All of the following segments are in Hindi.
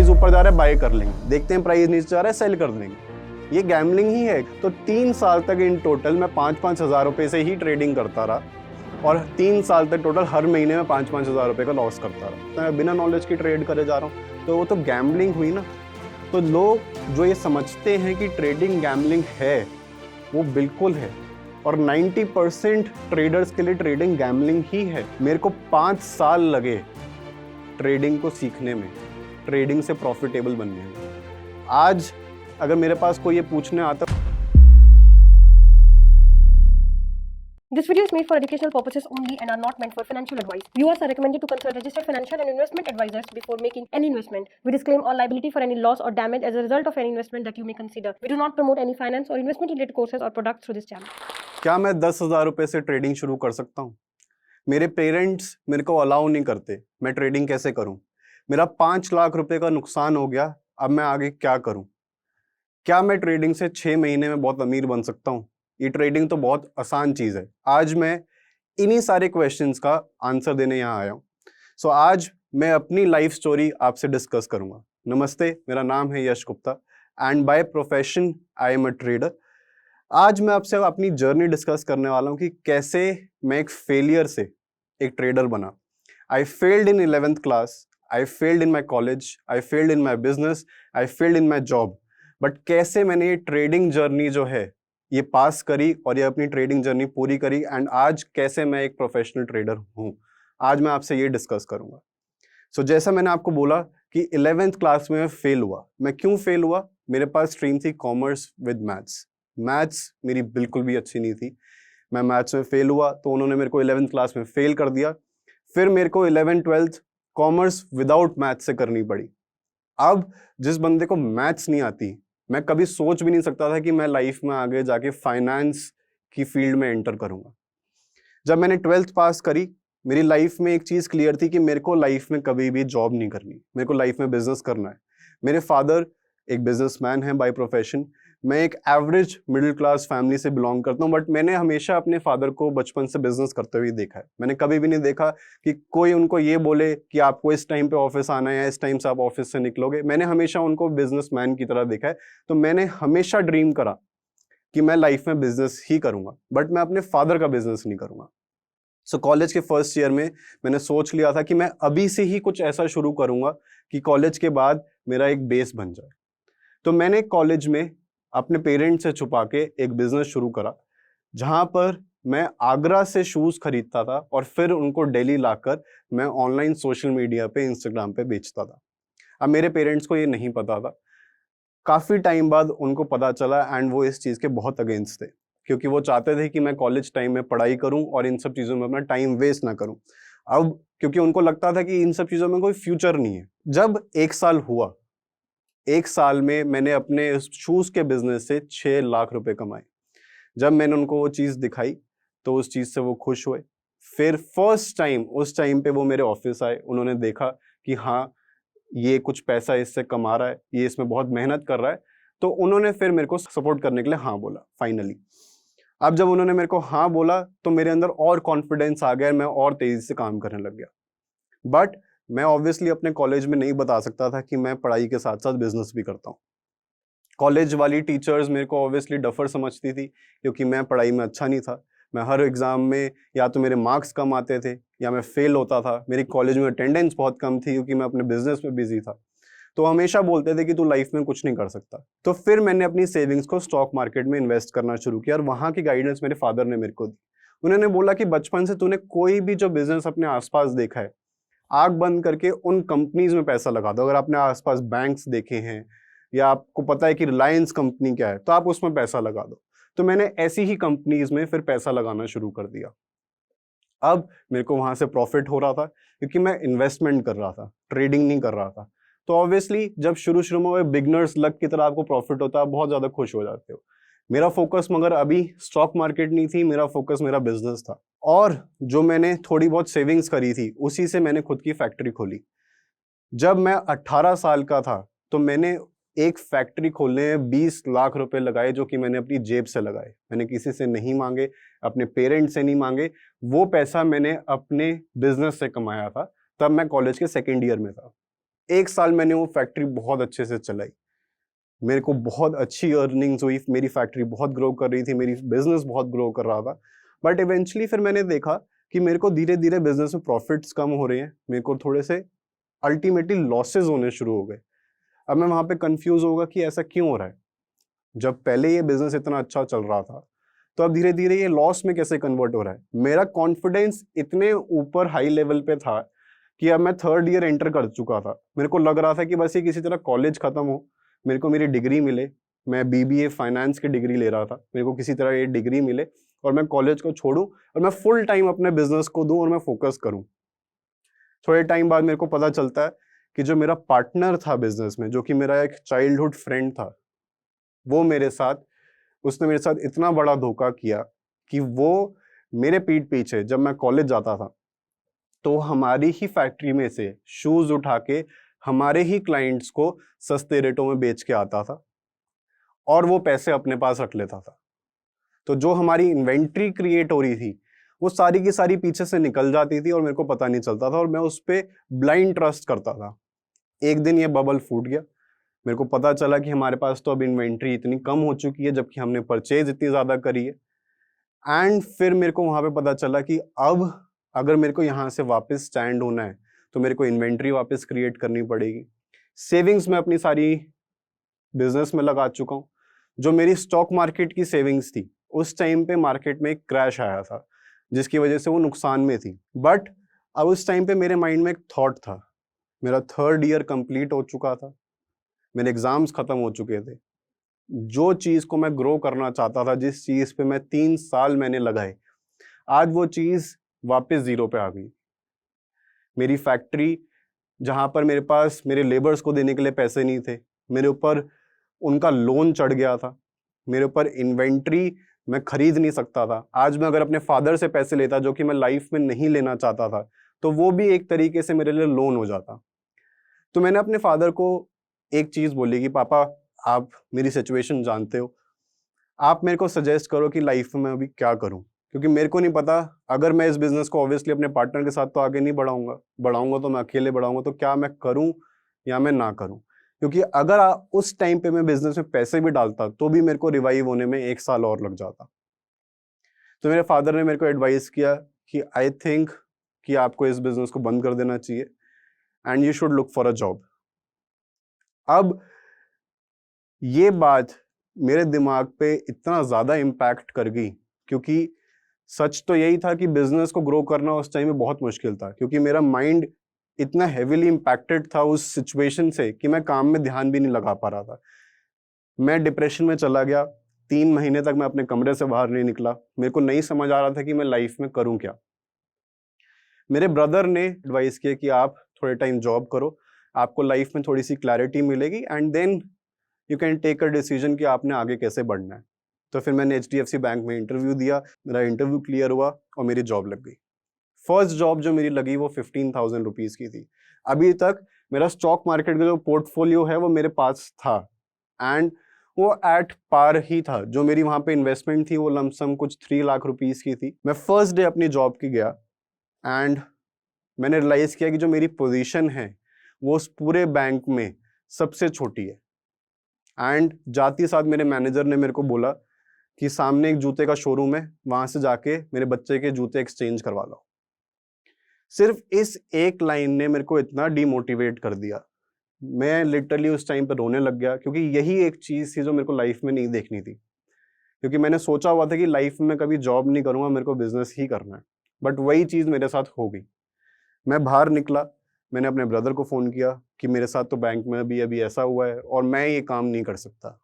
प्राइस ऊपर जा रहा है बाय कर लेंगे, देखते हैं प्राइस नीचे जा रहा है सेल कर देंगे। ये गैम्बलिंग ही है। तो 3 साल तक इन टोटल मैं 5-5 हज़ार रुपये से ही ट्रेडिंग करता रहा और 3 साल तक टोटल हर महीने में 5-5 हज़ार रुपये का लॉस करता रहा। तो मैं बिना नॉलेज की ट्रेड करे जा रहा हूँ, तो वो तो गैम्बलिंग हुई ना। तो लोग जो ये समझते हैं कि ट्रेडिंग गैम्बलिंग है, वो बिल्कुल है। और 90% ट्रेडर्स के लिए ट्रेडिंग गैम्बलिंग ही है। मेरे को 5 साल लगे ट्रेडिंग को सीखने में, ट्रेडिंग से प्रॉफिटेबल बनने में। आज अगर मेरे पास कोई ये पूछने आता, This video is made for educational purposes only and are not meant for financial advice. Viewers are recommended to consult registered financial and investment advisors before making any investment. We disclaim all liability for any loss or damage as a result of any investment that you may consider. We do not promote any finance or investment related courses or products through this channel. क्या मैं 10,000 रुपये से ट्रेडिंग शुरू कर सकता हूँ? मेरे पेरेंट्स मेरे को अलाउ नहीं करते, मैं ट्रेडिंग कैसे करूँ? मेरा 5 लाख रुपए का नुकसान हो गया, अब मैं आगे क्या करूँ? क्या मैं ट्रेडिंग से 6 महीने में बहुत अमीर बन सकता हूँ? ये ट्रेडिंग तो बहुत आसान चीज़ है। आज मैं इन्हीं सारे क्वेश्चंस का आंसर देने यहाँ आया हूँ। सो आज मैं अपनी लाइफ स्टोरी आपसे डिस्कस करूँगा। नमस्ते, मेरा नाम है Yash Gupta and by profession I am a trader. आज मैं आपसे अपनी जर्नी डिस्कस करने वाला हूँ कि कैसे मैं एक फेलियर से एक ट्रेडर बना। I failed in 11th class, I failed in my college, I failed in my business, I failed in my job, but कैसे मैंने ये ट्रेडिंग जर्नी जो है ये पास करी और ये अपनी ट्रेडिंग जर्नी पूरी करी एंड आज कैसे मैं एक प्रोफेशनल ट्रेडर हूँ, आज मैं आपसे ये डिस्कस करूँगा। सो जैसा मैंने आपको बोला कि 11th क्लास में मैं फेल हुआ। मैं क्यों फेल हुआ? मेरे पास स्ट्रीम थी कॉमर्स विद मैथ्स। मैथ्स मेरी बिल्कुल भी अच्छी नहीं थी। मैं मैथ्स में फेल हुआ तो उन्होंने मेरे को 11th क्लास में फेल कर दिया। फिर मेरे को 11th-12th कॉमर्स विदाउट मैथ्स से करनी पड़ी। अब जिस बंदे को मैथ्स नहीं आती, मैं कभी सोच भी नहीं सकता था कि मैं लाइफ में आगे जाके फाइनेंस की फील्ड में एंटर करूंगा। जब मैंने 12th पास करी, मेरी लाइफ में एक चीज क्लियर थी कि मेरे को लाइफ में कभी भी जॉब नहीं करनी, मेरे को लाइफ में बिजनेस करना है। मेरे फादर एक बिजनेसमैन है बाय प्रोफेशन। मैं एक एवरेज मिडिल क्लास फैमिली से बिलोंग करता हूँ, बट मैंने हमेशा अपने फादर को बचपन से बिजनेस करते हुए देखा है। मैंने कभी भी नहीं देखा कि कोई उनको ये बोले कि आपको इस टाइम पे ऑफिस आना है या इस टाइम से आप ऑफिस से निकलोगे। मैंने हमेशा उनको बिजनेसमैन की तरह देखा है। तो मैंने हमेशा ड्रीम करा कि मैं लाइफ में बिजनेस ही करूंगा, बट मैं अपने फादर का बिजनेस नहीं करूंगा। सो कॉलेज के फर्स्ट ईयर में मैंने सोच लिया था कि मैं अभी से ही कुछ ऐसा शुरू करूंगा कि कॉलेज के बाद मेरा एक बेस बन जाए। तो मैंने कॉलेज में अपने पेरेंट्स से छुपा के एक बिजनेस शुरू करा, जहां पर मैं आगरा से शूज खरीदता था और फिर उनको दिल्ली लाकर मैं ऑनलाइन सोशल मीडिया पे, इंस्टाग्राम पे बेचता था। अब मेरे पेरेंट्स को ये नहीं पता था। काफी टाइम बाद उनको पता चला एंड वो इस चीज के बहुत अगेंस्ट थे, क्योंकि वो चाहते थे कि मैं कॉलेज टाइम में पढ़ाई करूं और इन सब चीजों में अपना टाइम वेस्ट ना करूं। अब क्योंकि उनको लगता था कि इन सब चीजों में कोई फ्यूचर नहीं है। जब 1 साल हुआ, 1 साल में मैंने अपने शूज के बिजनेस से 6 लाख रुपए कमाए। जब मैंने उनको वो चीज दिखाई तो उस चीज से वो खुश हुए। फिर फर्स्ट टाइम उस टाइम पे वो मेरे ऑफिस आए, उन्होंने देखा कि हाँ, ये कुछ पैसा इससे कमा रहा है, ये इसमें बहुत मेहनत कर रहा है। तो उन्होंने फिर मेरे को सपोर्ट करने के लिए हाँ बोला फाइनली। अब जब उन्होंने मेरे को हाँ बोला तो मेरे अंदर और कॉन्फिडेंस आ गया, मैं और तेजी से काम करने लग गया। बट मैं ऑब्वियसली अपने कॉलेज में नहीं बता सकता था कि मैं पढ़ाई के साथ साथ बिजनेस भी करता हूँ। कॉलेज वाली टीचर्स मेरे को ऑब्वियसली डफर समझती थी, क्योंकि मैं पढ़ाई में अच्छा नहीं था। मैं हर एग्जाम में या तो मेरे मार्क्स कम आते थे या मैं फेल होता था। मेरी कॉलेज में अटेंडेंस बहुत कम थी क्योंकि मैं अपने बिजनेस में बिजी था। तो हमेशा बोलते थे कि तू लाइफ में कुछ नहीं कर सकता। तो फिर मैंने अपनी सेविंग्स को स्टॉक मार्केट में इन्वेस्ट करना शुरू किया और वहां की गाइडेंस मेरे फादर ने मेरे को दी। उन्होंने बोला कि बचपन से तूने कोई भी जो बिजनेस अपने आसपास देखा है, आंख बंद करके उन कंपनीज में पैसा लगा दो। अगर आपने आसपास बैंक्स देखे हैं या आपको पता है कि रिलायंस कंपनी क्या है, तो आप उसमें पैसा लगा दो। तो मैंने ऐसी ही कंपनीज में फिर पैसा लगाना शुरू कर दिया। अब मेरे को वहां से प्रॉफिट हो रहा था क्योंकि मैं इन्वेस्टमेंट कर रहा था, ट्रेडिंग नहीं कर रहा था। तो ऑब्वियसली जब शुरू शुरू में बिगनर्स लक की तरह आपको प्रॉफिट होता है, आप बहुत ज्यादा खुश हो जाते हो। मेरा फोकस मगर अभी स्टॉक मार्केट नहीं थी, मेरा फोकस मेरा बिजनेस था। और जो मैंने थोड़ी बहुत सेविंग्स करी थी उसी से मैंने खुद की फैक्ट्री खोली। जब मैं 18 साल का था तो मैंने एक फैक्ट्री खोलने में 20 लाख रुपए लगाए, जो कि मैंने अपनी जेब से लगाए। मैंने किसी से नहीं मांगे, अपने पेरेंट्स से नहीं मांगे। वो पैसा मैंने अपने बिजनेस से कमाया था। तब मैं कॉलेज के 2nd ईयर में था। 1 साल मैंने वो फैक्ट्री बहुत अच्छे से चलाई, मेरे को बहुत अच्छी अर्निंग्स हुई, मेरी फैक्ट्री बहुत ग्रो कर रही थी, मेरी बिजनेस बहुत ग्रो कर रहा था। बट इवेंचुअली फिर मैंने देखा कि मेरे को धीरे धीरे बिजनेस में प्रॉफिट्स कम हो रहे हैं, मेरे को थोड़े से अल्टीमेटली लॉसेज होने शुरू हो गए। अब मैं वहां पे कंफ्यूज होगा कि ऐसा क्यों हो रहा है, जब पहले ये बिजनेस इतना अच्छा चल रहा था तो अब धीरे धीरे ये लॉस में कैसे कन्वर्ट हो रहा है। मेरा कॉन्फिडेंस इतने ऊपर हाई लेवल पे था कि अब मैं 3rd ईयर एंटर कर चुका था, मेरे को लग रहा था कि बस ये किसी तरह कॉलेज खत्म हो, मेरे को मेरी डिग्री मिले, मैं बीबीए फाइनेंस की डिग्री ले रहा था, मेरे को किसी तरह ये डिग्री मिले और मैं कॉलेज को छोड़ूं और मैं फुल टाइम अपने बिजनेस को दूं और मैं फोकस करूं। थोड़े टाइम बाद मेरे को पता चलता है कि जो मेरा पार्टनर था बिजनेस में, जो कि मेरा एक चाइल्डहुड फ्रेंड था, वो उसने मेरे साथ इतना बड़ा धोखा किया कि वो मेरे पीठ पीछे जब मैं कॉलेज जाता था तो हमारी ही फैक्ट्री में से शूज उठा के हमारे ही क्लाइंट्स को सस्ते रेटों में बेच के आता था और वो पैसे अपने पास रख लेता था। तो जो हमारी इन्वेंट्री क्रिएट हो रही थी वो सारी की सारी पीछे से निकल जाती थी और मेरे को पता नहीं चलता था और मैं उस पर ब्लाइंड ट्रस्ट करता था। एक दिन ये बबल फूट गया, मेरे को पता चला कि हमारे पास तो अब इन्वेंट्री इतनी कम हो चुकी है जबकि हमने परचेज इतनी ज़्यादा करी है। एंड फिर मेरे को वहाँ पे पता चला कि अब अगर मेरे को यहाँ से वापस स्टैंड होना है तो मेरे को इन्वेंट्री वापस क्रिएट करनी पड़ेगी। सेविंग्स मैं अपनी सारी बिजनेस में लगा चुका हूँ। जो मेरी स्टॉक मार्केट की सेविंग्स थी उस टाइम पे मार्केट में एक क्रैश आया था जिसकी वजह से वो नुकसान में थी। बट अब उस टाइम पे मेरे माइंड में एक थॉट था, मेरा 3rd ईयर कंप्लीट हो चुका था, मेरे एग्जाम्स खत्म हो चुके थे, जो चीज को मैं ग्रो करना चाहता था, जिस चीज पे मैं 3 साल मैंने लगाए, आज वो चीज वापस जीरो पे आ गई। मेरी फैक्ट्री जहां पर मेरे पास मेरे लेबर्स को देने के लिए पैसे नहीं थे, मेरे ऊपर उनका लोन चढ़ गया था, मेरे ऊपर इन्वेंट्री मैं खरीद नहीं सकता था। आज मैं अगर अपने फादर से पैसे लेता जो कि मैं लाइफ में नहीं लेना चाहता था तो वो भी एक तरीके से मेरे लिए लोन हो जाता। तो मैंने अपने फादर को एक चीज बोली कि पापा, आप मेरी सिचुएशन जानते हो, आप मेरे को सजेस्ट करो कि लाइफ में अभी क्या करूं, क्योंकि मेरे को नहीं पता। अगर मैं इस बिजनेस को ऑब्वियसली अपने पार्टनर के साथ तो आगे नहीं बढ़ाऊंगा तो मैं अकेले बढ़ाऊंगा, तो क्या मैं करूं या मैं ना करूं। क्योंकि अगर उस टाइम पे मैं बिजनेस में पैसे भी डालता तो भी मेरे को रिवाइव होने में 1 साल और लग जाता। तो मेरे फादर ने मेरे को एडवाइस किया कि आई थिंक कि आपको इस बिजनेस को बंद कर देना चाहिए and you should look for a job. अब ये बात मेरे दिमाग पे इतना ज्यादा इम्पैक्ट कर गई, क्योंकि सच तो यही था कि बिजनेस को ग्रो करना उस टाइम में बहुत मुश्किल था, क्योंकि मेरा माइंड इतना हेविली इम्पैक्टेड था उस सिचुएशन से कि मैं काम में ध्यान भी नहीं लगा पा रहा था। मैं डिप्रेशन में चला गया, 3 महीने तक मैं अपने कमरे से बाहर नहीं निकला। मेरे को नहीं समझ आ रहा था कि मैं लाइफ में करूं क्या। मेरे ब्रदर ने एडवाइस किया कि आप थोड़े टाइम जॉब करो, आपको लाइफ में थोड़ी सी क्लैरिटी मिलेगी and then you can take a decision कि आपने आगे कैसे बढ़ना है। तो फिर मैंने HDFC बैंक में इंटरव्यू दिया, मेरा इंटरव्यू क्लियर हुआ और मेरी जॉब लग गई। फर्स्ट जॉब जो मेरी लगी वो 15,000 रुपीज की थी। अभी तक मेरा स्टॉक मार्केट का जो पोर्टफोलियो है वो मेरे पास था एंड वो एट पार ही था। जो मेरी वहां पे इन्वेस्टमेंट थी वो लमसम कुछ 3 लाख रुपीज की थी। मैं फर्स्ट डे अपनी जॉब की गया एंड मैंने रियलाइज किया कि जो मेरी पोजीशन है वो उस पूरे बैंक में सबसे छोटी है। एंड जाते साथ मेरे मैनेजर ने मेरे को बोला कि सामने एक जूते का शोरूम है, वहां से जाके मेरे बच्चे के जूते एक्सचेंज करवा लो। सिर्फ इस एक लाइन ने मेरे को इतना डीमोटिवेट कर दिया, मैं लिटरली उस टाइम पर रोने लग गया, क्योंकि यही एक चीज थी जो मेरे को लाइफ में नहीं देखनी थी। क्योंकि मैंने सोचा हुआ था कि लाइफ में कभी जॉब नहीं करूंगा, मेरे को बिजनेस ही करना है, बट वही चीज मेरे साथ हो गई। मैं बाहर निकला, मैंने अपने ब्रदर को फोन किया कि मेरे साथ तो बैंक में अभी ऐसा हुआ है और मैं ये काम नहीं कर सकता।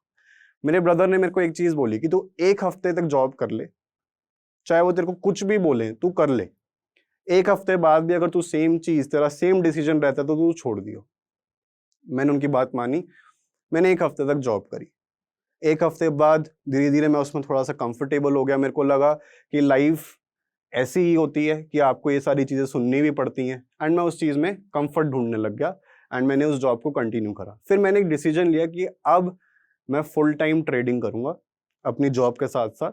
मेरे ब्रदर ने मेरे को एक चीज बोली कि तू 1 हफ्ते तक जॉब कर ले, चाहे वो तेरे को कुछ भी बोले तू कर ले, 1 हफ्ते बाद भी अगर तू सेम चीज, तेरा सेम डिसीजन रहता है तो तू छोड़ दियो। मैंने उनकी बात मानी, मैंने 1 हफ्ते तक जॉब करी। 1 हफ्ते बाद धीरे धीरे मैं उसमें थोड़ा सा कंफर्टेबल हो गया। मेरे को लगा कि लाइफ ऐसी ही होती है कि आपको ये सारी चीजें सुननी भी पड़ती हैं एंड मैं उस चीज में कंफर्ट ढूंढने लग गया एंड मैंने उस जॉब को कंटिन्यू करा। फिर मैंने एक डिसीजन लिया कि अब मैं फुल टाइम ट्रेडिंग करूंगा अपनी जॉब के साथ साथ,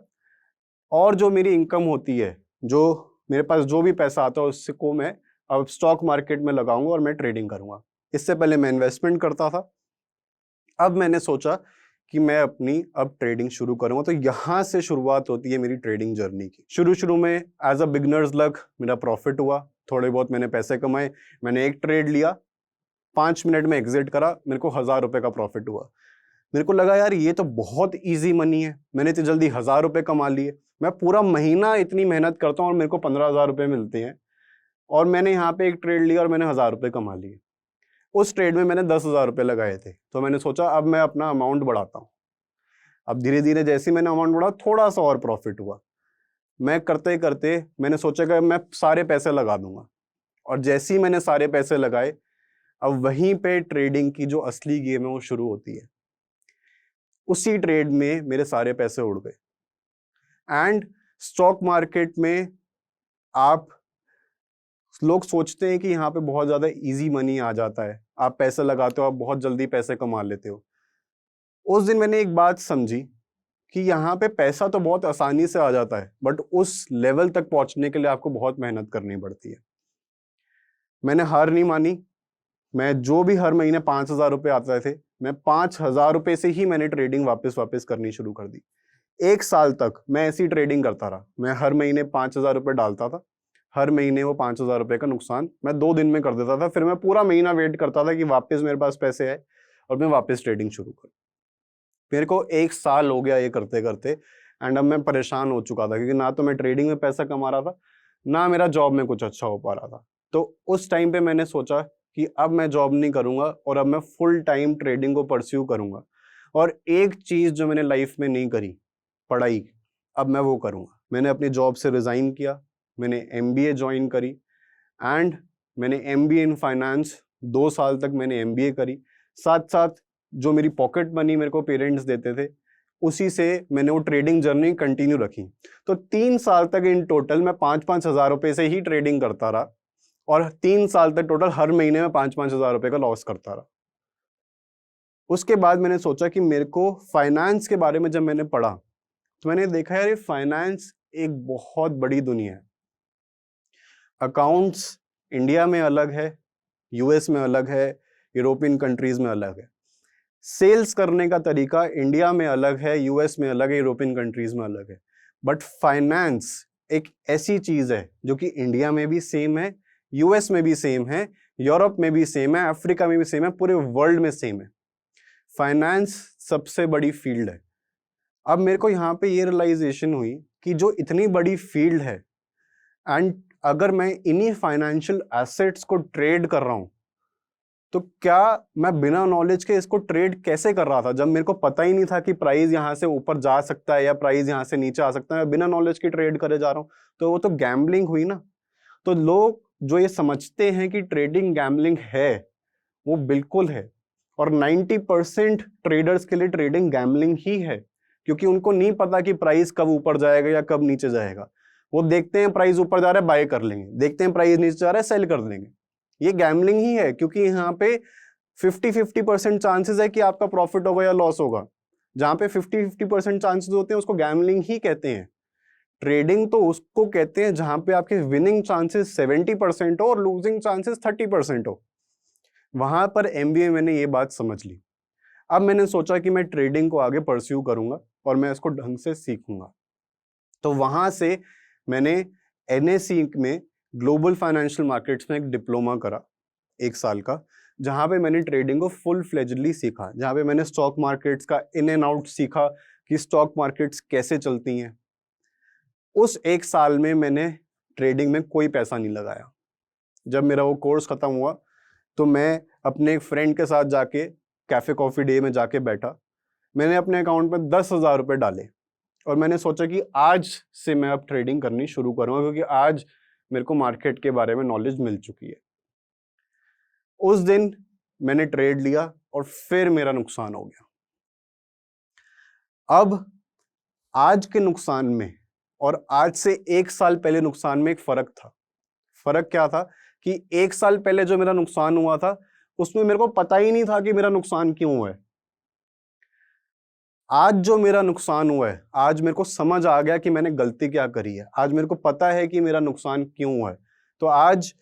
और जो मेरी इनकम होती है, जो मेरे पास जो भी पैसा आता है उसको मैं अब स्टॉक मार्केट में लगाऊंगा और मैं ट्रेडिंग करूंगा। इससे पहले मैं इन्वेस्टमेंट करता था। अब मैंने सोचा कि मैं अपनी अब ट्रेडिंग शुरू करूंगा। तो यहाँ से शुरुआत होती है मेरी ट्रेडिंग जर्नी की। शुरू में एज अ बिगनर्स लक मेरा प्रॉफिट हुआ, थोड़े बहुत मैंने पैसे कमाए। मैंने एक ट्रेड लिया, 5 मिनट में एग्जिट करा, मेरे को 1000 रुपए का प्रॉफिट हुआ। मेरे को लगा यार ये तो बहुत इजी मनी है, मैंने इतनी जल्दी 1000 रुपए कमा लिए। मैं पूरा महीना इतनी मेहनत करता हूँ और मेरे को 15,000 रुपए मिलते हैं, और मैंने यहाँ पे एक ट्रेड लिया और मैंने 1000 रुपए कमा लिए। उस ट्रेड में मैंने 10,000 रुपए लगाए थे। तो मैंने सोचा अब मैं अपना अमाउंट बढ़ाता हूँ। अब धीरे धीरे जैसे मैंने अमाउंट बढ़ा, थोड़ा सा और प्रॉफिट हुआ। मैं करते करते मैंने सोचा कि मैं सारे पैसे लगा दूंगा, और जैसे ही मैंने सारे पैसे लगाए, अब वहीं पे ट्रेडिंग की जो असली गेम है वो शुरू होती है। उसी ट्रेड में मेरे सारे पैसे उड़ गए। एंड स्टॉक मार्केट में आप लोग सोचते हैं कि यहाँ पे बहुत ज्यादा इजी मनी आ जाता है, आप पैसे लगाते हो, आप बहुत जल्दी पैसे कमा लेते हो। उस दिन मैंने एक बात समझी कि यहाँ पे पैसा तो बहुत आसानी से आ जाता है, बट उस लेवल तक पहुंचने के लिए आपको बहुत मेहनत करनी पड़ती है। मैंने हार नहीं मानी। मैं जो भी हर महीने 5,000 रुपए आते थे, मैं 5,000 रुपए से ही मैंने ट्रेडिंग वापस करनी शुरू कर दी। 1 साल तक मैं ऐसी ट्रेडिंग करता रहा। मैं हर महीने 5,000 रुपए डालता था, हर महीने वो 5,000 रुपए का नुकसान मैं 2 दिन में कर देता था। फिर मैं पूरा महीना वेट करता था कि वापस मेरे पास पैसे आए और मैं वापस ट्रेडिंग शुरू करूं। मेरे को 1 साल हो गया ये करते करते, एंड अब मैं परेशान हो चुका था, क्योंकि ना तो मैं ट्रेडिंग में पैसा कमा रहा था, ना मेरा जॉब में कुछ अच्छा हो पा रहा था। तो उस टाइम पे मैंने सोचा कि अब मैं जॉब नहीं करूंगा और अब मैं फुल टाइम ट्रेडिंग को परस्यू करूंगा। और एक चीज जो मैंने लाइफ में नहीं करी, पढ़ाई, अब मैं वो करूंगा। मैंने अपनी जॉब से रिजाइन किया, मैंने MBA ज्वाइन करी, एंड मैंने MBA इन फाइनेंस 2 साल तक मैंने MBA करी। साथ साथ जो मेरी पॉकेट मनी मेरे को पेरेंट्स देते थे, उसी से मैंने वो ट्रेडिंग जर्नी कंटिन्यू रखी। तो 3 साल तक इन टोटल मैं 5-5 हजार रुपए से ही ट्रेडिंग करता रहा, और 3 साल तक टोटल हर महीने में 5-5 हजार रुपए का लॉस करता रहा। उसके बाद मैंने सोचा कि मेरे को फाइनेंस के बारे में जब मैंने पढ़ा, तो मैंने देखा यार ये फाइनेंस एक बहुत बड़ी दुनिया है। अकाउंट्स इंडिया में अलग है, US में अलग है, यूरोपियन कंट्रीज में अलग है। सेल्स करने का तरीका इंडिया में अलग है, US में अलग है, यूरोपियन कंट्रीज में अलग है। बट फाइनेंस एक ऐसी चीज है जो कि इंडिया में भी सेम है, US में भी सेम है, यूरोप में भी सेम है, अफ्रीका में भी सेम है, पूरे वर्ल्ड में सेम है। फाइनेंस सबसे बड़ी फील्ड है। अब मेरे को यहाँ पे ये रियलाइजेशन हुई कि जो इतनी बड़ी फील्ड है, एंड अगर मैं इन्हीं फाइनेंशियल एसेट्स को ट्रेड कर रहा हूं, तो क्या मैं बिना नॉलेज के इसको ट्रेड कैसे कर रहा था, जब मेरे को पता ही नहीं था कि प्राइस यहाँ से ऊपर जा सकता है या प्राइस यहाँ से नीचे आ सकता है। बिना नॉलेज के ट्रेड करे जा रहा हूँ, तो वो तो गैम्बलिंग हुई ना। तो लोग जो ये समझते हैं कि ट्रेडिंग गैम्बलिंग है, वो बिल्कुल है। और 90% ट्रेडर्स के लिए ट्रेडिंग गैम्बलिंग ही है, क्योंकि उनको नहीं पता कि प्राइस कब ऊपर जाएगा या कब नीचे जाएगा। वो देखते हैं प्राइस ऊपर जा रहा है, बाय कर लेंगे, देखते हैं प्राइस नीचे जा रहा है, सेल कर देंगे। ये गैम्बलिंग ही है, क्योंकि यहाँ पे 50-50% चांसेस है कि आपका प्रॉफिट होगा या लॉस होगा। जहां पे 50-50% चांसेस होते हैं उसको गैम्बलिंग ही कहते हैं। ट्रेडिंग तो उसको कहते हैं जहां पे आपके विनिंग चांसेस 70% हो और लूजिंग चांसेस 30% हो। वहां पर MBA मैंने ये बात समझ ली। अब मैंने सोचा कि मैं ट्रेडिंग को आगे परस्यू करूंगा और मैं इसको ढंग से सीखूंगा। तो वहां से मैंने NSE में ग्लोबल फाइनेंशियल मार्केट्स में एक डिप्लोमा करा 1 साल का, जहां पे मैंने ट्रेडिंग को फुल फ्लेजली सीखा, जहां पे मैंने स्टॉक मार्केट्स का इन एंड आउट सीखा कि स्टॉक मार्केट्स कैसे चलती हैं। उस 1 साल में मैंने ट्रेडिंग में कोई पैसा नहीं लगाया। जब मेरा वो कोर्स खत्म हुआ, तो मैं अपने एक फ्रेंड के साथ जाके कैफे कॉफी डे में जाके बैठा। मैंने अपने अकाउंट में 10,000 रुपए डाले और मैंने सोचा कि आज से मैं अब ट्रेडिंग करनी शुरू करूंगा, क्योंकि आज मेरे को मार्केट के बारे में नॉलेज मिल चुकी है। उस दिन मैंने ट्रेड लिया और फिर मेरा नुकसान हो गया। अब आज के नुकसान में और आज से 1 साल पहले नुकसान में एक फर्क था। फर्क क्या था कि 1 साल पहले जो मेरा नुकसान हुआ था, उसमें मेरे को पता ही नहीं था कि मेरा नुकसान क्यों हुआ है। आज जो मेरा नुकसान हुआ है, आज मेरे को समझ आ गया कि मैंने गलती क्या करी है। आज मेरे को पता है कि मेरा नुकसान क्यों हुआ है। तो आज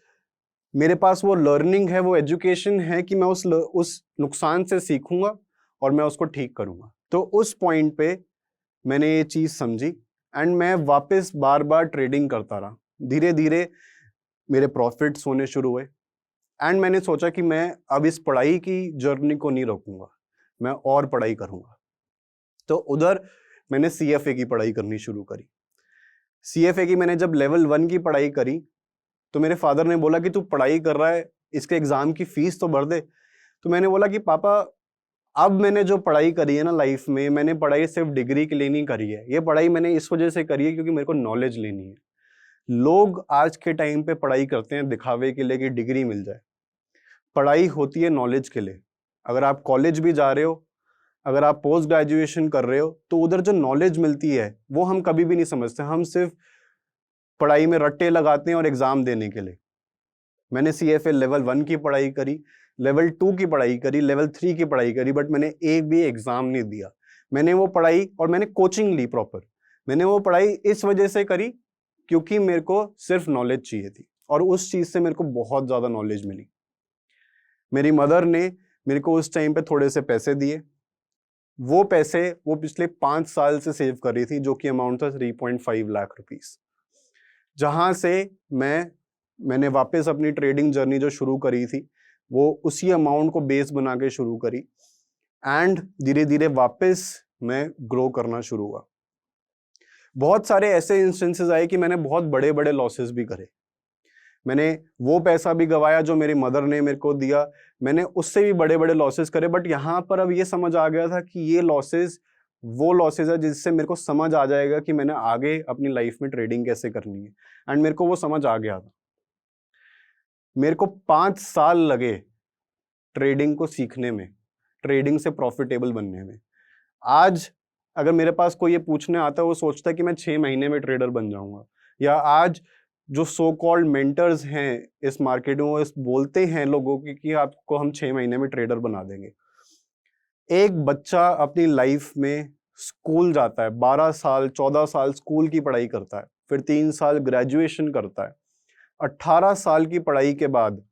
मेरे पास वो लर्निंग है, वो एजुकेशन है कि मैं उस नुकसान से सीखूंगा और मैं उसको ठीक करूंगा। तो उस पॉइंट पे मैंने ये चीज़ समझी एंड मैं वापस बार बार ट्रेडिंग करता रहा। धीरे धीरे मेरे प्रॉफिट्स होने शुरू हुए एंड मैंने सोचा कि मैं अब इस पढ़ाई की जर्नी को नहीं रोकूंगा, मैं और पढ़ाई करूंगा। तो उधर मैंने CFA की पढ़ाई करनी शुरू करी। CFA की मैंने जब लेवल 1 की पढ़ाई करी तो मेरे फादर ने बोला कि तू पढ़ाई कर रहा है, इसके एग्जाम की फीस तो भर दे। तो मैंने बोला कि पापा, अब मैंने जो पढ़ाई करी है ना लाइफ में, मैंने पढ़ाई सिर्फ डिग्री के लिए नहीं करी है। ये पढ़ाई मैंने इस वजह से करी है क्योंकि मेरे को नॉलेज लेनी है। लोग आज के टाइम पे पढ़ाई करते हैं दिखावे के लिए कि डिग्री मिल जाए। पढ़ाई होती है नॉलेज के लिए। अगर आप कॉलेज भी जा रहे हो, अगर आप पोस्ट ग्रेजुएशन कर रहे हो, तो उधर जो नॉलेज मिलती है वो हम कभी भी नहीं समझते। हम सिर्फ पढ़ाई में रट्टे लगाते हैं और एग्जाम देने के लिए। मैंने CFA लेवल 1 की पढ़ाई करी, लेवल 2 की पढ़ाई करी, लेवल 3 की पढ़ाई करी, बट मैंने एक भी एग्जाम नहीं दिया। मैंने वो पढ़ाई और मैंने कोचिंग ली प्रॉपर। मैंने वो पढ़ाई इस वजह से करी क्योंकि मेरे को सिर्फ नॉलेज चाहिए थी और उस चीज से मेरे को बहुत ज्यादा नॉलेज मिली। मेरी मदर ने मेरे को उस टाइम पे थोड़े से पैसे दिए। वो पैसे वो पिछले 5 साल से सेव कर रही थी, जो कि अमाउंट था 3.5 लाख रुपीस। जहां से मैंने वापस अपनी ट्रेडिंग जर्नी जो शुरू करी थी वो उसी अमाउंट को बेस बना के शुरू करी एंड धीरे धीरे वापस मैं ग्रो करना शुरू हुआ। बहुत सारे ऐसे इंस्टेंसेस आए कि मैंने बहुत बड़े बड़े लॉसेस भी करे। मैंने वो पैसा भी गवाया जो मेरी मदर ने मेरे को दिया, मैंने उससे भी बड़े बड़े लॉसेस करे। बट यहाँ पर अब ये समझ आ गया था कि ये लॉसेस वो लॉसेस है जिससे मेरे को समझ आ जाएगा कि मैंने आगे अपनी लाइफ में ट्रेडिंग कैसे करनी है। एंड मेरे को वो समझ आ गया था। मेरे को 5 साल लगे ट्रेडिंग को सीखने में, ट्रेडिंग से प्रॉफिटेबल बनने में। आज अगर मेरे पास कोई ये पूछने आता है, वो सोचता है कि मैं 6 महीने में ट्रेडर बन जाऊंगा। या आज जो सो कॉल्ड मेंटर्स हैं इस मार्केट में, वो बोलते हैं लोगों की कि आपको हम 6 महीने में ट्रेडर बना देंगे। एक बच्चा अपनी लाइफ में स्कूल जाता है, 12 साल 14 साल स्कूल की पढ़ाई करता है, फिर 3 साल ग्रेजुएशन करता है, 18 साल की पढ़ाई के बाद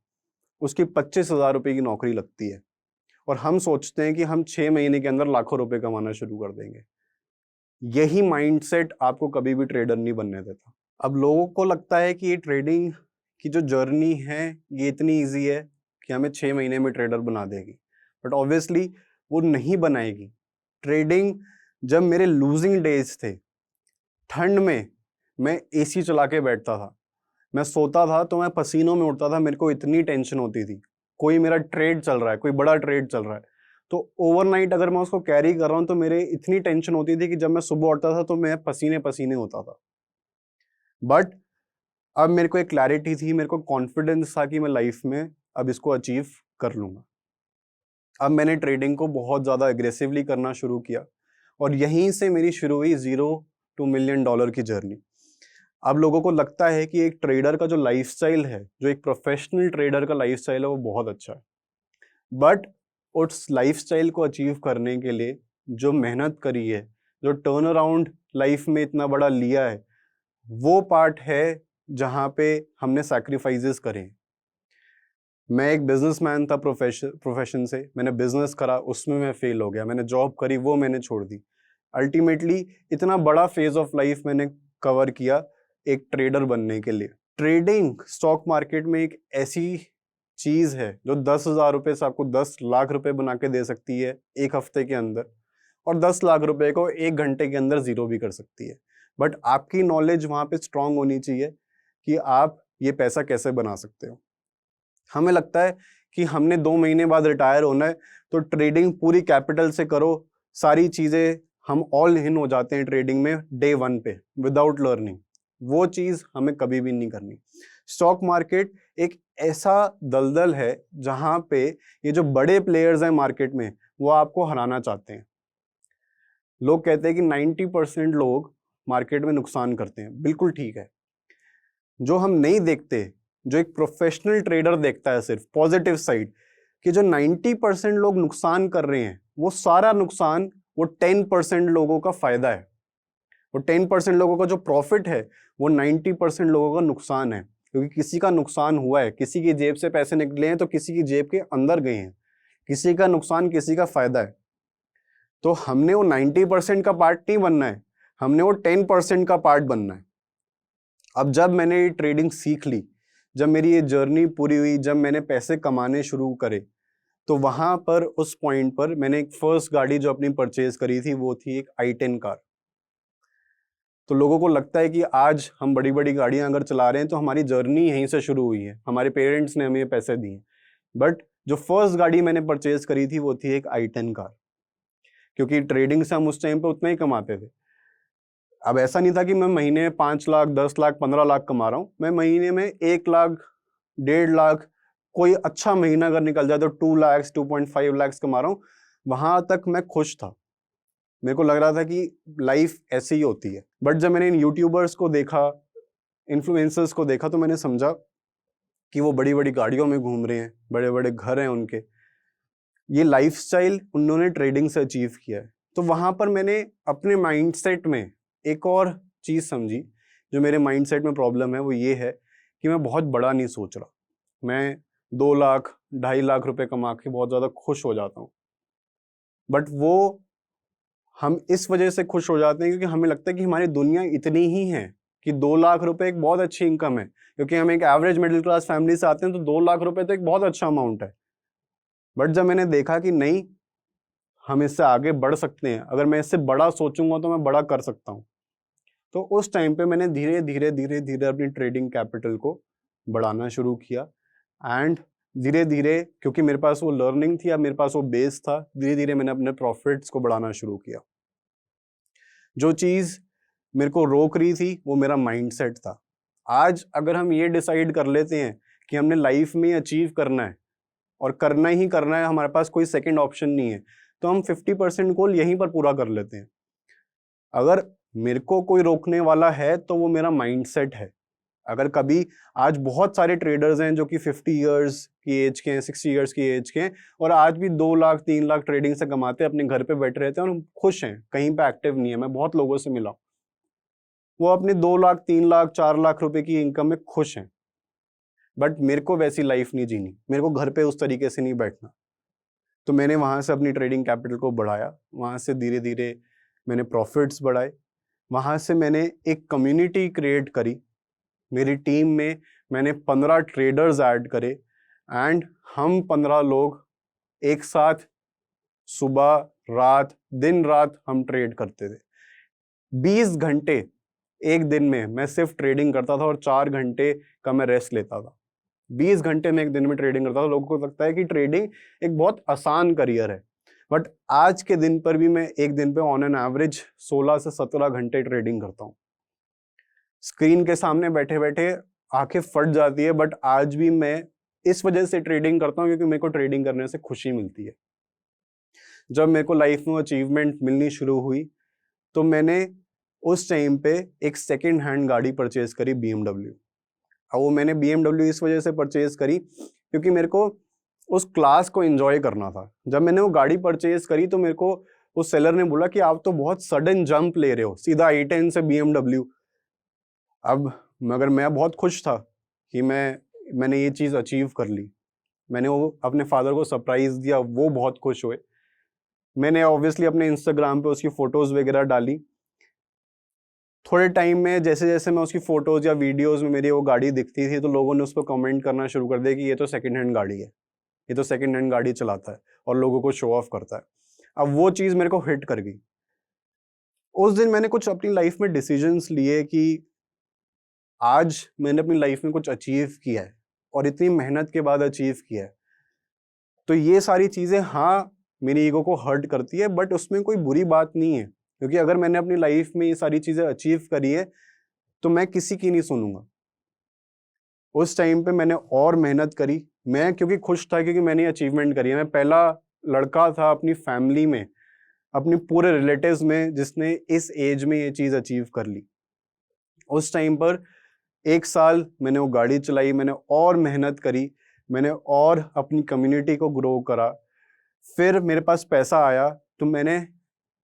उसकी 25,000 रुपए की नौकरी लगती है और हम सोचते हैं कि हम 6 महीने के अंदर लाखों रुपए कमाना शुरू कर देंगे। यही माइंडसेट आपको कभी भी ट्रेडर नहीं बनने देता। अब लोगों को लगता है कि ये ट्रेडिंग की जो जर्नी है ये इतनी ईजी है कि हमें 6 महीने में ट्रेडर बना देगी, बट ऑब्वियसली वो नहीं बनाएगी। ट्रेडिंग, जब मेरे लूजिंग डेज थे, ठंड में मैं AC चला के बैठता था, मैं सोता था तो मैं पसीनों में उठता था, मेरे को इतनी टेंशन होती थी। कोई मेरा ट्रेड चल रहा है, कोई बड़ा ट्रेड चल रहा है, तो ओवरनाइट अगर मैं उसको कैरी कर रहा हूँ तो मेरे इतनी टेंशन होती थी कि जब मैं सुबह उठता था तो मैं पसीने पसीने होता था। बट अब मेरे को एक क्लैरिटी थी, मेरे को कॉन्फिडेंस था कि मैं लाइफ में अब इसको अचीव कर लूंगा। अब मैंने ट्रेडिंग को बहुत ज़्यादा एग्रेसिवली करना शुरू किया और यहीं से मेरी शुरू हुई $0 to $1 million की जर्नी। अब लोगों को लगता है कि एक ट्रेडर का जो लाइफस्टाइल है, जो एक प्रोफेशनल ट्रेडर का लाइफस्टाइल है, वो बहुत अच्छा है। बट उस लाइफस्टाइल को अचीव करने के लिए जो मेहनत करी है, जो टर्न अराउंड लाइफ में इतना बड़ा लिया है, वो पार्ट है जहाँ पे हमने सैक्रिफाइसेस करे। मैं एक बिजनेसमैन था प्रोफेशन से, मैंने बिजनेस करा, उसमें मैं फेल हो गया। मैंने जॉब करी, वो मैंने छोड़ दी। अल्टीमेटली इतना बड़ा फेज ऑफ लाइफ मैंने कवर किया एक ट्रेडर बनने के लिए। ट्रेडिंग स्टॉक मार्केट में एक ऐसी चीज है जो 10,000 रुपए से आपको 10 लाख रुपए बना के दे सकती है एक हफ्ते के अंदर, और 10 लाख रुपए को 1 घंटे के अंदर जीरो भी कर सकती है। बट आपकी नॉलेज वहां पे स्ट्रांग होनी चाहिए कि आप ये पैसा कैसे बना सकते हो। हमें लगता है कि हमने 2 महीने बाद रिटायर होना है तो ट्रेडिंग पूरी कैपिटल से करो, सारी चीजें, हम ऑल इन हो जाते हैं ट्रेडिंग में डे 1 पे विदाउट लर्निंग। वो चीज हमें कभी भी नहीं करनी। स्टॉक मार्केट एक ऐसा दलदल है जहां पे ये जो बड़े प्लेयर्स हैं मार्केट में, वो आपको हराना चाहते हैं। लोग कहते हैं कि 90% लोग मार्केट में नुकसान करते हैं, बिल्कुल ठीक है। जो हम नहीं देखते, जो एक प्रोफेशनल ट्रेडर देखता है सिर्फ पॉजिटिव साइड, कि जो 90% लोग नुकसान कर रहे हैं, वो सारा नुकसान वो 10% लोगों का फायदा है। वो 10% लोगों का जो प्रॉफिट है वो 90% लोगों का नुकसान है। क्योंकि किसी का नुकसान हुआ है, किसी की जेब से पैसे निकले हैं तो किसी की जेब के अंदर गए हैं, किसी का नुकसान किसी का फायदा है। तो हमने वो 90% का पार्ट नहीं बनना है, हमने वो 10% का पार्ट बनना है। अब जब मैंने ये ट्रेडिंग सीख ली, जब मेरी ये जर्नी पूरी हुई, जब मैंने पैसे कमाने शुरू करे, तो वहां पर उस पॉइंट पर मैंने एक फर्स्ट गाड़ी जो अपनी परचेज करी थी वो थी एक i10 कार। तो लोगों को लगता है कि आज हम बड़ी बड़ी गाड़ियां अगर चला रहे हैं तो हमारी जर्नी यहीं से शुरू हुई है, हमारे पेरेंट्स ने हमें ये पैसे दिए। बट जो फर्स्ट गाड़ी मैंने परचेज करी थी वो थी एक i10 कार, क्योंकि ट्रेडिंग से हम उस टाइम पे उतना ही कमाते थे। अब ऐसा नहीं था कि मैं महीने में 5 लाख 10 लाख 15 लाख कमा रहा हूँ, मैं महीने में 1 लाख 1.5 लाख, कोई अच्छा महीना अगर निकल जाए तो 2 लाख 2.5 लाख कमा रहा हूँ। वहां तक मैं खुश था, मेरे को लग रहा था कि लाइफ ऐसे ही होती है। बट जब मैंने इन यूट्यूबर्स को देखा, इन्फ्लुएंसर्स को देखा, तो मैंने समझा कि वो बड़ी बड़ी गाड़ियों में घूम रहे हैं, बड़े बड़े घर हैं उनके, ये लाइफस्टाइल उन्होंने ट्रेडिंग से अचीव किया है। तो वहां पर मैंने अपने माइंडसेट में एक और चीज समझी, जो मेरे माइंडसेट में प्रॉब्लम है वो ये है कि मैं बहुत बड़ा नहीं सोच रहा। मैं 2 लाख 2.5 लाख रुपए कमा के बहुत ज्यादा खुश हो जाता हूँ। बट वो हम इस वजह से खुश हो जाते हैं क्योंकि हमें लगता है कि हमारी दुनिया इतनी ही है कि 2 लाख रुपए एक बहुत अच्छी इनकम है, क्योंकि हम एक एवरेज मिडिल क्लास फैमिली से आते हैं, तो 2 लाख रुपए तो एक बहुत अच्छा अमाउंट है। बट जब मैंने देखा कि नहीं, हम इससे आगे बढ़ सकते हैं, अगर मैं इससे बड़ा सोचूंगा तो मैं बड़ा कर सकता हूँ, तो उस टाइम पे मैंने धीरे धीरे धीरे धीरे अपनी ट्रेडिंग कैपिटल को बढ़ाना शुरू किया। एंड धीरे धीरे, क्योंकि मेरे पास वो लर्निंग थी, अब मेरे पास वो बेस था, धीरे धीरे मैंने अपने प्रॉफिट्स को बढ़ाना शुरू किया। जो चीज मेरे को रोक रही थी वो मेरा माइंडसेट था। आज अगर हम ये डिसाइड कर लेते हैं कि हमने लाइफ में अचीव करना है और करना ही करना है, हमारे पास कोई सेकंड ऑप्शन नहीं है, तो हम 50% गोल यहीं पर पूरा कर लेते हैं। अगर मेरे को कोई रोकने वाला है तो वो मेरा माइंडसेट है। अगर कभी, आज बहुत सारे ट्रेडर्स हैं जो कि 50 इयर्स की एज के हैं, 60 इयर्स की एज के हैं, और आज भी 2 लाख 3 लाख ट्रेडिंग से कमाते हैं, अपने घर पे बैठे रहते हैं और खुश हैं, कहीं पे एक्टिव नहीं है। मैं बहुत लोगों से मिला, वो अपने 2 लाख 3 लाख 4 लाख रुपए की इनकम में खुश हैं। बट मेरे को वैसी लाइफ नहीं जीनी, मेरे को घर पे उस तरीके से नहीं बैठना। तो मैंने वहां से अपनी ट्रेडिंग कैपिटल को बढ़ाया, वहां से धीरे धीरे मैंने प्रॉफिट्स बढ़ाए, वहां से मैंने एक कम्युनिटी क्रिएट करी। मेरी टीम में मैंने 15 ट्रेडर्स ऐड करे, एंड हम 15 लोग एक साथ सुबह रात दिन रात हम ट्रेड करते थे। 20 घंटे एक दिन में मैं सिर्फ ट्रेडिंग करता था और 4 घंटे का मैं रेस्ट लेता था। 20 घंटे में एक दिन में ट्रेडिंग करता था। लोगों को लगता है कि ट्रेडिंग एक बहुत आसान करियर है, बट आज के दिन पर भी मैं एक दिन पे ऑन एन एवरेज 16 से 17 घंटे ट्रेडिंग करता हूँ। स्क्रीन के सामने बैठे बैठे आंखें फट जाती है, बट आज भी मैं इस वजह से ट्रेडिंग करता हूँ क्योंकि मेरे को ट्रेडिंग करने से खुशी मिलती है। जब मेरे को लाइफ में अचीवमेंट मिलनी शुरू हुई तो मैंने उस टाइम पे एक सेकेंड हैंड गाड़ी परचेज करी, BMW। अब वो मैंने BMW इस वजह से परचेज करी क्योंकि मेरे को उस क्लास को एंजॉय करना था। जब मैंने वो गाड़ी परचेज करी तो मेरे को उस सेलर ने बोला कि आप तो बहुत सडन जंप ले रहे हो, सीधा i10 से BMW। अब मगर मैं बहुत खुश था कि मैंने ये चीज़ अचीव कर ली। मैंने वो अपने फादर को सरप्राइज दिया, वो बहुत खुश हुए। मैंने ऑब्वियसली अपने इंस्टाग्राम पे उसकी फोटोज वगैरह डाली। थोड़े टाइम में जैसे जैसे मैं उसकी फोटोज या वीडियोस में मेरी वो गाड़ी दिखती थी तो लोगों ने उस पर कमेंट करना शुरू कर दिया कि ये तो सेकंड हैंड गाड़ी है, ये तो सेकंड हैंड गाड़ी चलाता है और लोगों को शो ऑफ करता है। अब वो चीज़ मेरे को हिट कर गई। उस दिन मैंने कुछ अपनी लाइफ में डिसीजंस लिए कि आज मैंने अपनी लाइफ में कुछ अचीव किया है और इतनी मेहनत के बाद अचीव किया है। तो ये सारी चीज़ें हाँ मेरी ईगो को हर्ट करती है, बट उसमें कोई बुरी बात नहीं है, क्योंकि अगर मैंने अपनी लाइफ में ये सारी चीज़ें अचीव करी है तो मैं किसी की नहीं सुनूंगा। उस टाइम पे मैंने और मेहनत करी। मैं क्योंकि खुश था क्योंकि मैंने अचीवमेंट करी है। मैं पहला लड़का था अपनी फैमिली में, अपने पूरे रिलेटिव्स में, जिसने इस एज में ये चीज़ अचीव कर ली। उस टाइम पर 1 साल मैंने वो गाड़ी चलाई, मैंने और मेहनत करी, मैंने और अपनी कम्युनिटी को ग्रो करा। फिर मेरे पास पैसा आया तो मैंने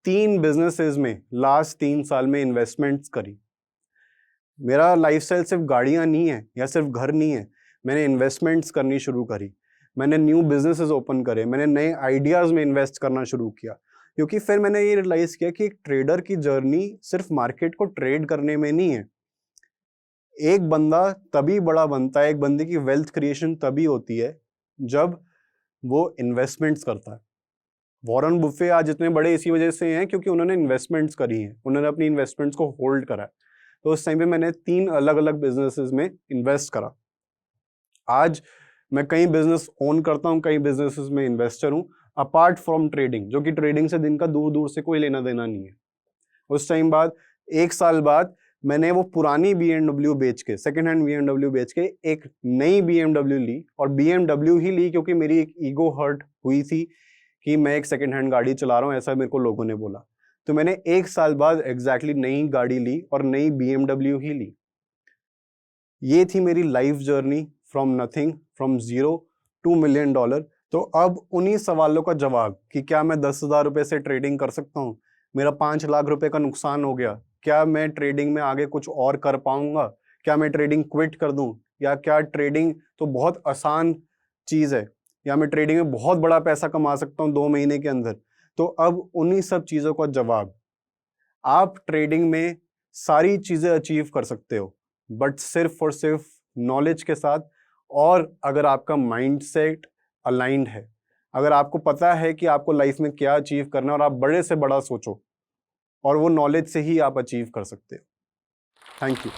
3 बिजनेसेस में लास्ट 3 साल में इन्वेस्टमेंट्स करी। मेरा लाइफस्टाइल सिर्फ गाड़ियाँ नहीं है या सिर्फ घर नहीं है, मैंने इन्वेस्टमेंट्स करनी शुरू करी, मैंने न्यू बिजनेसेस ओपन करे, मैंने नए आइडियाज़ में इन्वेस्ट करना शुरू किया, क्योंकि फिर मैंने ये रियलाइज़ किया कि एक ट्रेडर की जर्नी सिर्फ मार्केट को ट्रेड करने में नहीं है। एक बंदा तभी बड़ा बनता है, एक बंदे की वेल्थ क्रिएशन तभी होती है जब वो इन्वेस्टमेंट्स करता है। वॉरेन बुफे आज इतने बड़े इसी वजह से हैं क्योंकि उन्होंने इन्वेस्टमेंट्स करी हैं, उन्होंने अपनी इन्वेस्टमेंट्स को होल्ड करा है। तो उस टाइम पे मैंने 3 अलग अलग बिजनेसेस में इन्वेस्ट करा। आज मैं कई बिजनेस ओन करता हूँ, कई बिजनेसेस में इन्वेस्टर हूँ, अपार्ट फ्रॉम ट्रेडिंग, जो कि ट्रेडिंग से दिन का दूर दूर से कोई लेना देना नहीं है। उस टाइम बाद 1 साल बाद मैंने वो पुरानी BMW बेच के, सेकेंड हैंड BMW बेच के एक नई BMW ली, और BMW ही ली क्योंकि मेरी एक ईगो हर्ट हुई थी कि मैं एक सेकेंड हैंड गाड़ी चला रहा हूँ, ऐसा मेरे को लोगों ने बोला। तो मैंने 1 साल बाद एग्जैक्टली नई गाड़ी ली और नई BMW ही ली। ये थी मेरी life journey from nothing, from $0 to $1 million। तो अब उन्हीं सवालों का जवाब कि क्या मैं 10,000 रुपये से ट्रेडिंग कर सकता हूँ, मेरा 5 लाख रुपए का नुकसान हो गया, क्या मैं ट्रेडिंग में आगे कुछ और कर पाऊंगा, क्या मैं ट्रेडिंग क्विट कर दूं, या क्या ट्रेडिंग तो बहुत आसान चीज़ है, या मैं ट्रेडिंग में बहुत बड़ा पैसा कमा सकता हूँ 2 महीने के अंदर। तो अब उन्हीं सब चीज़ों का जवाब, आप ट्रेडिंग में सारी चीज़ें अचीव कर सकते हो, बट सिर्फ और सिर्फ नॉलेज के साथ, और अगर आपका माइंडसेट अलाइंड है, अगर आपको पता है कि आपको लाइफ में क्या अचीव करना है और आप बड़े से बड़ा सोचो, और वो नॉलेज से ही आप अचीव कर सकते हो। Thank you.